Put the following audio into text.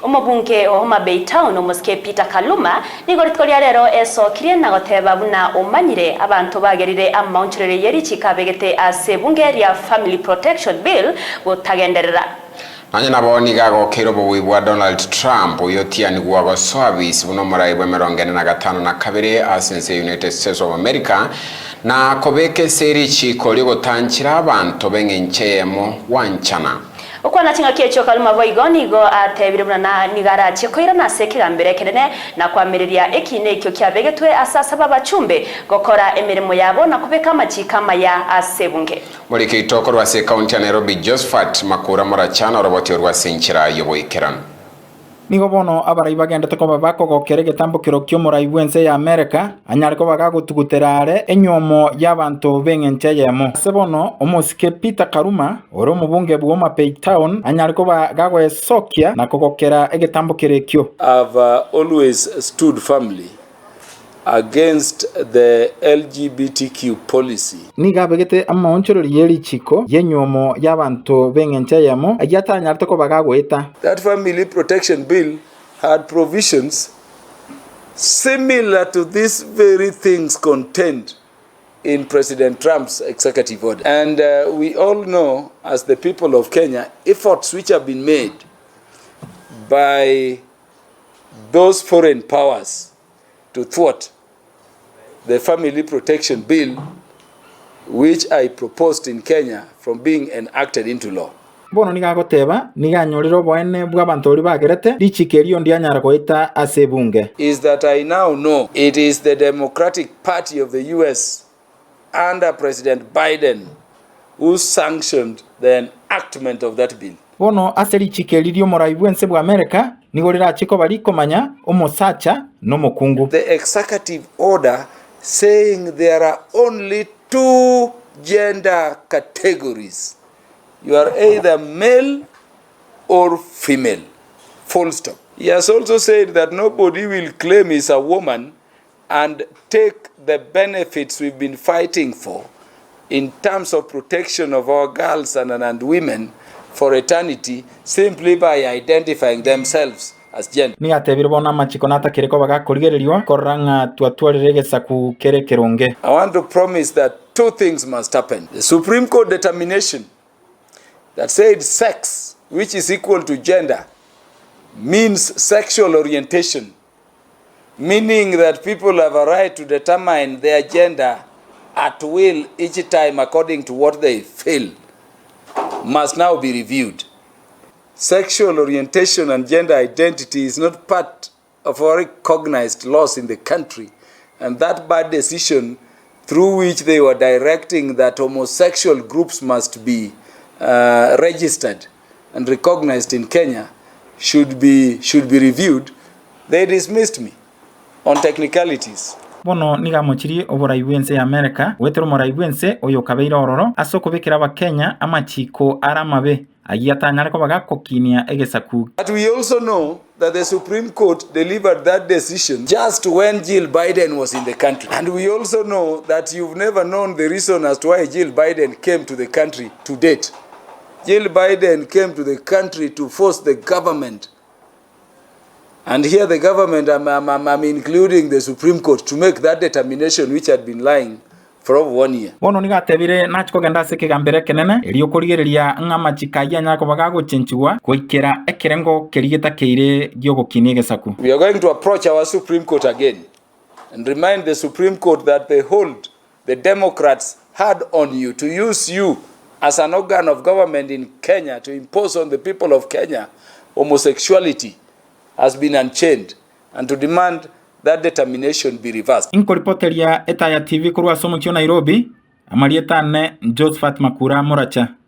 Omubunge wa Homa Bay Town omusike Peter Kaluma nigoritkoria rero esokirie na goteba buna omanyire abantu bagerire amaunchirere yeri chikabegete ase bunge ria Family Protection Bill gutagenderera. Nanya naboni gago kero bwa Donald Trump uyotia ni guago service buno muraibwe 45 na kabiri asense United States of America na kobeke seri chikoli gotanchira abantu bengenchemo wanchana. Okwana tinga kiecho Kaluma boigoni go atebire buna nigara chikoira na sekigambere kenene na kwamiriria ekine ekyo kyabegetwe asasa babachumbe gokora emirimo yabo na kubeka amachikama ya asebunge. Muri kitoko rwa se county ya Nairobi Josephat Makura murachana roboti rwa senchira yoboikeran. Nigo bono abarai bagenda takoba bakogokere getambukiro kyo muraibwense ya America anyariko bagagutuguterare enyomo y'abantu bengenche yemo sebono omusike Peter Kaluma oro mubunge bwa Homa Bay Town anyariko bagagwesokia na kogokera egetambukire kyo. I've always stood firmly against the LGBTQ policy. Niga begete amaonchoro yeri chiko yenyomo y'abantu bengenche yemo ayata anyariko bagagweta. That family protection bill had provisions similar to these very things contained in President Trump's executive order. And we all know, as the people of Kenya, efforts which have been made by those foreign powers to thwart the family protection bill which I proposed in Kenya from being enacted into law. Bono niga goteba niga nyoriro boene bwa bantu ri bagerete lichikerio ndi anyara goita asebunge is that I now know it is the Democratic Party of the US under President Biden who sanctioned the enactment of that bill. Bono aseri chikerio moraibwense bwa America nigorira chiko bali komanya omosacha no mokungu. The executive order saying there are only 2 gender categories. You are either male or female. Full stop. He has also said that nobody will claim he's a woman and take the benefits we've been fighting for in terms of protection of our girls and women for eternity simply by identifying themselves as gender. Ni atebire bona machiko nata kireko bagakorigererio koranga twatwarire gesaku kerekeronge. I want to promise that 2 things must happen. The Supreme Court determination that said sex, which is equal to gender, means sexual orientation, meaning that people have a right to determine their gender at will each time according to what they feel, must now be reviewed. Sexual orientation and gender identity is not part of our recognized laws in the country, and that bad decision through which they were directing that homosexual groups must be registered and recognized in Kenya should be reviewed. They dismissed me on technicalities. Bono niga mochiri oboraibwense ya America wetero moraibwense oyo kabeira ororo asoko bekira ba Kenya amachiko aramabe ayata nyariko bagakokinia egesaku. But we also know that the Supreme Court delivered that decision just when Jill Biden was in the country. And we also know that you've never known the reason as to why Jill Biden came to the country to date. Jill Biden came to the country to force the government, and here the government, I'm including the Supreme Court, to make that determination which had been lying for over 1 year. Bono niga tebire nachiko genda sekigambere kenene elio korigereria ngama chikaya nyako bagago chenchua koikera ekerengo kerigeta keire gyogo kiniegesaku. We are going to approach our Supreme Court again and remind the Supreme Court that the hold the Democrats had on you to use you as an organ of government in Kenya to impose on the people of Kenya homosexuality has been unchained, and to demand that determination be reversed. Inkoripoteria etaya TV kurwa somo kyo Nairobi amarieta ne Josephat Makura Moracha.